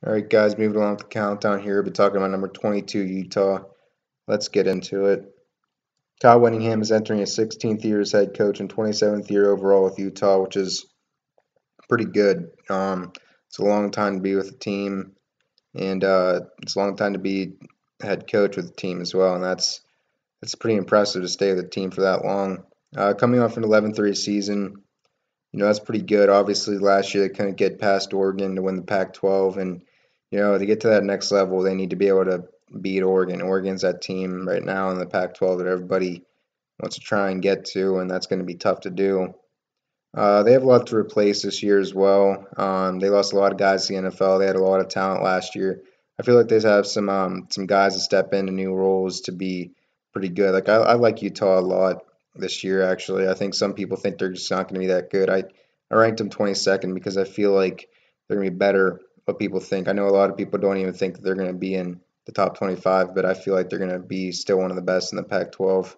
All right, guys, moving along with the countdown here. We're talking about number 22, Utah. Let's get into it. Kyle Whittingham is entering his 16th year as head coach and 27th year overall with Utah, which is pretty good. It's a long time to be with the team, and it's a long time to be head coach with the team as well, and that's pretty impressive to stay with the team for that long. Coming off an 11-3 season, that's pretty good. Obviously, last year they couldn't get past Oregon to win the Pac-12, and to get to that next level, they need to be able to beat Oregon. Oregon's that team right now in the Pac-12 that everybody wants to try and get to, and that's going to be tough to do. They have a lot to replace this year as well. They lost a lot of guys to the NFL. They had a lot of talent last year. I feel like they have some guys to step into new roles to be pretty good. Like I like Utah a lot this year. Actually, I think some people think they're just not going to be that good. I ranked them 22nd because I feel like they're going to be better. What people think. I know a lot of people don't even think that they're going to be in the top 25, but I feel like they're going to be still one of the best in the Pac-12.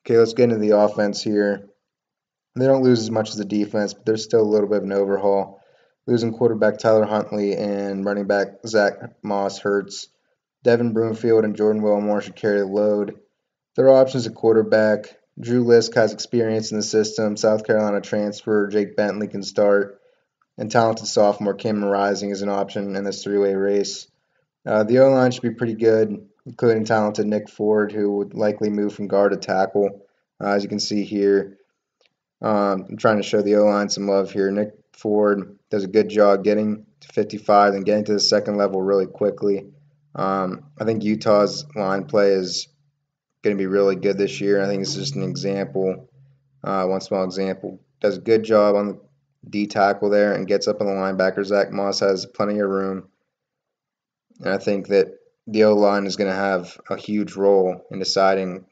Okay, let's get into the offense here. They don't lose as much as the defense, but there's still a little bit of an overhaul. Losing quarterback Tyler Huntley and running back Zach Moss hurts. Devin Broomfield and Jordan Wilmore should carry the load. Their options at quarterback. Drew Lisk has experience in the system. South Carolina transfer Jake Bentley can start. And talented sophomore Cameron Rising is an option in this three-way race. The O-line should be pretty good, including talented Nick Ford, who would likely move from guard to tackle. As you can see here, I'm trying to show the O-line some love here. Nick Ford does a good job getting to 55 and getting to the second level really quickly. I think Utah's line play is going to be really good this year. I think it's just an example, one small example. Does a good job on the D tackle there and gets up on the linebacker. Zach Moss has plenty of room. And I think that the O-line is going to have a huge role in deciding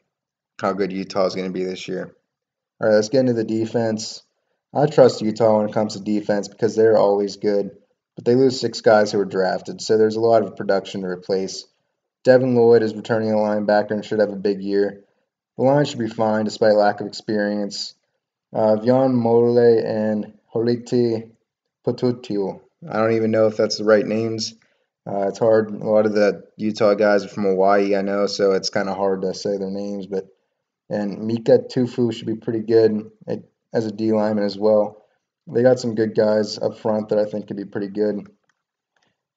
how good Utah is going to be this year. All right, let's get into the defense. I trust Utah when it comes to defense because they're always good, but they lose 6 guys who were drafted, so there's a lot of production to replace. Devin Lloyd is returning a linebacker and should have a big year. The line should be fine despite lack of experience. Vion Mole and Holiti Potutil. I don't even know if that's the right names. It's hard. A lot of the Utah guys are from Hawaii, I know, so it's kind of hard to say their names, and Mika Tufu should be pretty good as a D lineman as well. They got some good guys up front that I think could be pretty good.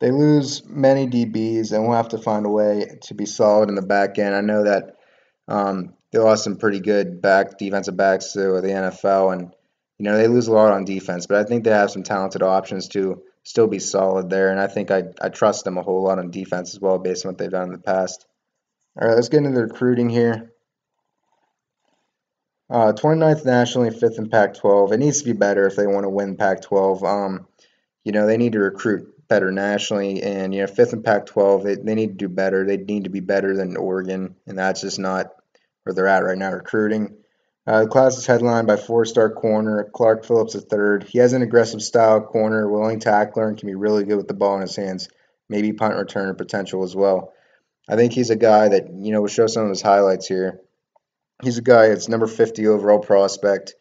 They lose many DBs, and we'll have to find a way to be solid in the back end. I know that they lost some pretty good defensive backs to the NFL, and they lose a lot on defense, but I think they have some talented options to still be solid there, and I think I trust them a whole lot on defense as well based on what they've done in the past. All right, let's get into the recruiting here. 29th nationally, 5th in Pac-12. It needs to be better if they want to win Pac-12. They need to recruit better nationally, and 5th in Pac-12. They need to do better. They need to be better than Oregon, and that's just not where they're at right now recruiting. The class is headlined by 4-star corner Clark Phillips III. He has an aggressive style corner, willing tackler, and can be really good with the ball in his hands. Maybe punt returner potential as well. I think he's a guy that will show some of his highlights here. He's a guy that's number 50 overall prospect,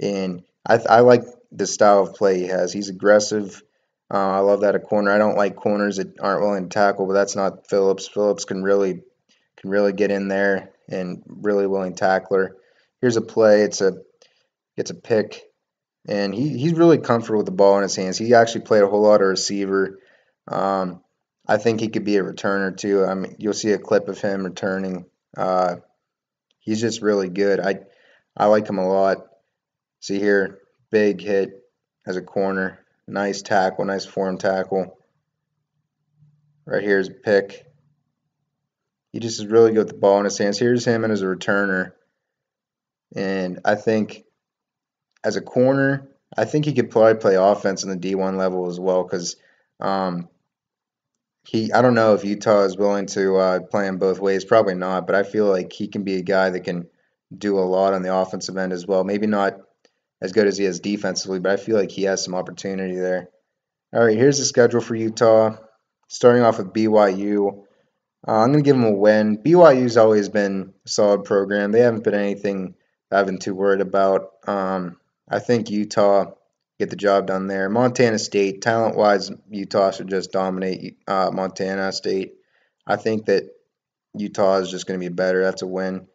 and I like the style of play he has. He's aggressive. I love that at corner. I don't like corners that aren't willing to tackle, but that's not Phillips. Phillips can really get in there and really willing tackler. Here's a play. Gets a pick, and he's really comfortable with the ball in his hands. He actually played a whole lot of receiver. I think he could be a returner too. I mean, you'll see a clip of him returning. He's just really good. I like him a lot. See here, big hit as a corner. Nice tackle, nice form tackle. Right here is a pick. He just is really good with the ball in his hands. Here's him as a returner. And I think as a corner, I think he could probably play offense in the D1 level as well because I don't know if Utah is willing to play him both ways. Probably not, but I feel like he can be a guy that can do a lot on the offensive end as well. Maybe not as good as he is defensively, but I feel like he has some opportunity there. All right, here's the schedule for Utah. Starting off with BYU. I'm going to give them a win. BYU's always been a solid program. They haven't been anything I've been too worried about. I think Utah get the job done there. Montana State, talent-wise, Utah should just dominate Montana State. I think that Utah is just going to be better. That's a win.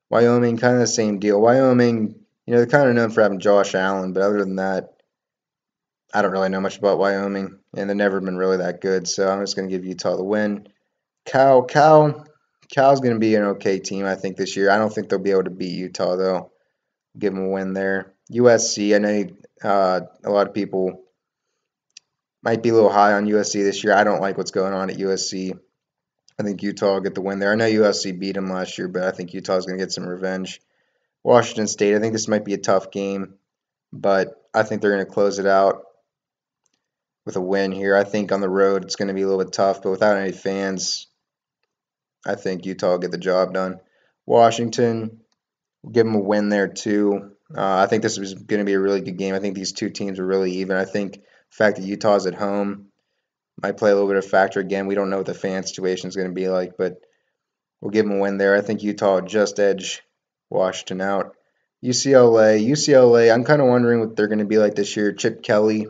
Wyoming, kind of the same deal. Wyoming, they're kind of known for having Josh Allen, but other than that, I don't really know much about Wyoming, and they've never been really that good. So I'm just going to give Utah the win. Cal's going to be an okay team, I think, this year. I don't think they'll be able to beat Utah, though. Give them a win there. USC, I know a lot of people might be a little high on USC this year. I don't like what's going on at USC. I think Utah will get the win there. I know USC beat them last year, but I think Utah's going to get some revenge. Washington State, I think this might be a tough game, but I think they're going to close it out with a win here. I think on the road it's going to be a little bit tough, but without any fans, I think Utah will get the job done. Washington, will give them a win there too. I think this was going to be a really good game. I think these two teams are really even. I think the fact that Utah's at home might play a little bit of factor again. We don't know what the fan situation is going to be like, but we'll give them a win there. I think Utah will just edge Washington out. UCLA, I'm kind of wondering what they're going to be like this year. Chip Kelly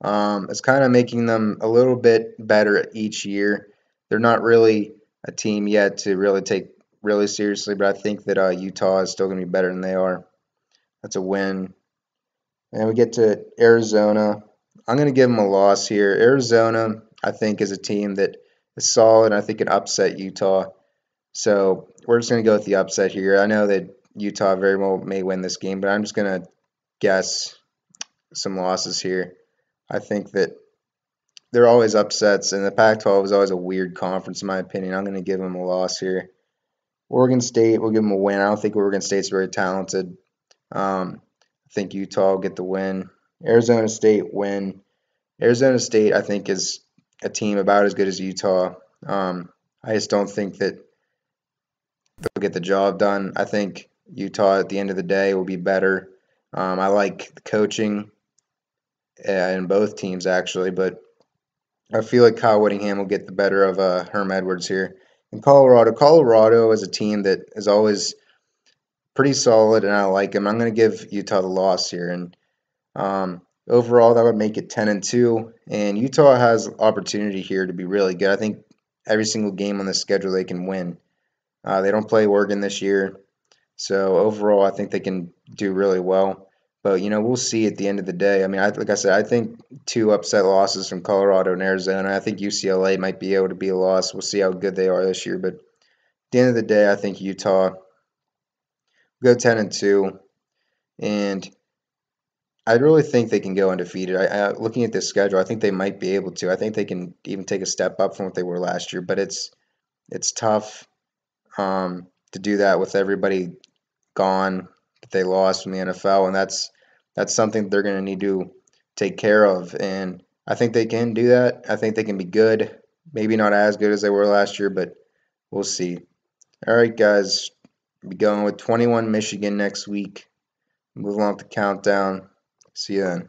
is kind of making them a little bit better each year. They're not really a team yet to really take really seriously, but I think that Utah is still going to be better than they are. That's a win. And we get to Arizona. I'm going to give them a loss here. Arizona, I think, is a team that is solid, and I think can upset Utah. So we're just going to go with the upset here. I know that Utah very well may win this game, but I'm just going to guess some losses here. I think that there are always upsets, and the Pac-12 is always a weird conference, in my opinion. I'm going to give them a loss here. Oregon State, we'll give them a win. I don't think Oregon State's very talented. I think Utah will get the win. Arizona State win. Arizona State, I think, is a team about as good as Utah. I just don't think that they'll get the job done. I think Utah, at the end of the day, will be better. I like the coaching in both teams, actually, but I feel like Kyle Whittingham will get the better of Herm Edwards here. In Colorado is a team that is always pretty solid, and I like them. I'm going to give Utah the loss here, and overall that would make it 10-2. And Utah has opportunity here to be really good. I think every single game on the schedule they can win. They don't play Oregon this year, so overall I think they can do really well. But we'll see at the end of the day. I mean, like I said, I think two upset losses from Colorado and Arizona. I think UCLA might be able to be a loss. We'll see how good they are this year. But at the end of the day, I think Utah go 10-2, and I really think they can go undefeated. Looking at this schedule, I think they might be able to. I think they can even take a step up from what they were last year. But it's tough to do that with everybody gone that they lost from the NFL, and that's something they're going to need to take care of. And I think they can do that. I think they can be good. Maybe not as good as they were last year, but we'll see. All right, guys. We'll be going with 21 Michigan next week. Move on to countdown. See you then.